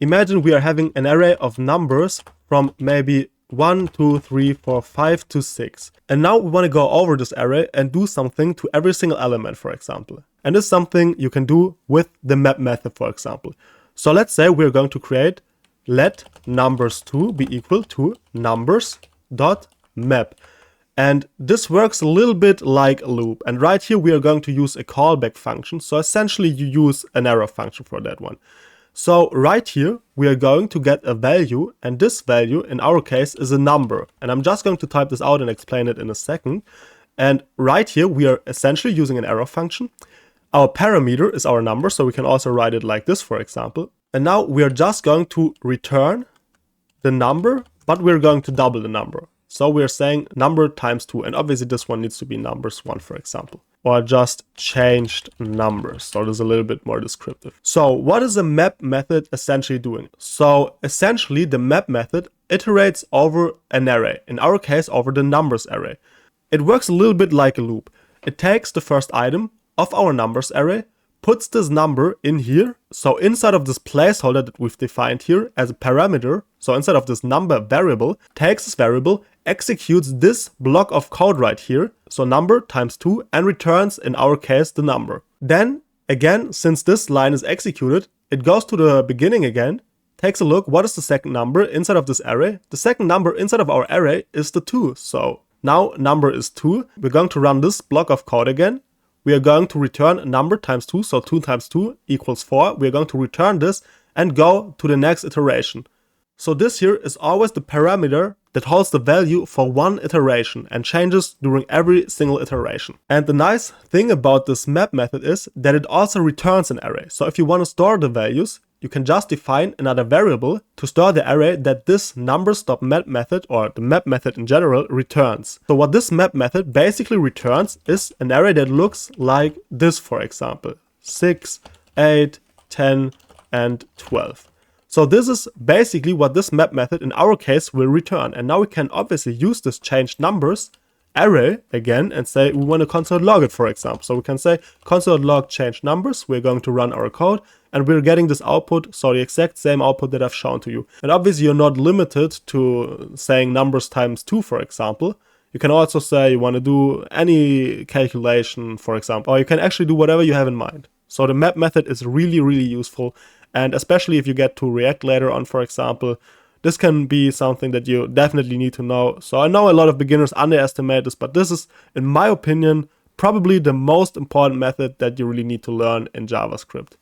Imagine we are having an array of numbers from maybe 1, 2, 3, 4, 5 to 6. And now we want to go over this array and do something to every single element, for example. And this is something you can do with the map method, for example. So let's say we're going to create let numbers2 be equal to numbers.map. And this works a little bit like a loop. And right here we are going to use a callback function. So essentially you use an arrow function for that one. So right here we are going to get a value, and this value in our case is a number. And I'm just going to type this out and explain it in a second. And right here we are essentially using an arrow function. Our parameter is our number, so we can also write it like this, for example. And now we are just going to return the number, but we're going to double the number. So we're saying number times 2, and obviously this one needs to be numbers1, for example. Or just changed numbers, so it is a little bit more descriptive. So what is a map method essentially doing? So essentially the map method iterates over an array, in our case over the numbers array. It works a little bit like a loop. It takes the first item of our numbers array, puts this number in here, so inside of this placeholder that we've defined here as a parameter, so inside of this number variable, takes this variable, executes this block of code right here, so number times 2, and returns, in our case, the number. Then, again, since this line is executed, it goes to the beginning again, takes a look, what is the second number inside of this array? The second number inside of our array is the 2, so now number is 2. We're going to run this block of code again. We are going to return number times 2, so 2 times 2 equals 4. We are going to return this and go to the next iteration. So this here is always the parameter that holds the value for one iteration and changes during every single iteration. And the nice thing about this map method is that it also returns an array. So if you want to store the values, you can just define another variable to store the array that this numbers.map method, or the map method in general, returns. So what this map method basically returns is an array that looks like this, for example, 6, 8, 10, and 12. So this is basically what this map method in our case will return. And now we can obviously use this changed numbers array again and say we want to console log it, for example. So we can say console log change numbers. We're going to run our code and we're getting this output, so the exact same output that I've shown to you. And obviously you're not limited to saying numbers times 2, for example. You can also say you want to do any calculation, for example, or you can actually do whatever you have in mind. So the map method is really, really useful. And especially if you get to React later on, for example, this can be something that you definitely need to know. So I know a lot of beginners underestimate this, but this is, in my opinion, probably the most important method that you really need to learn in JavaScript.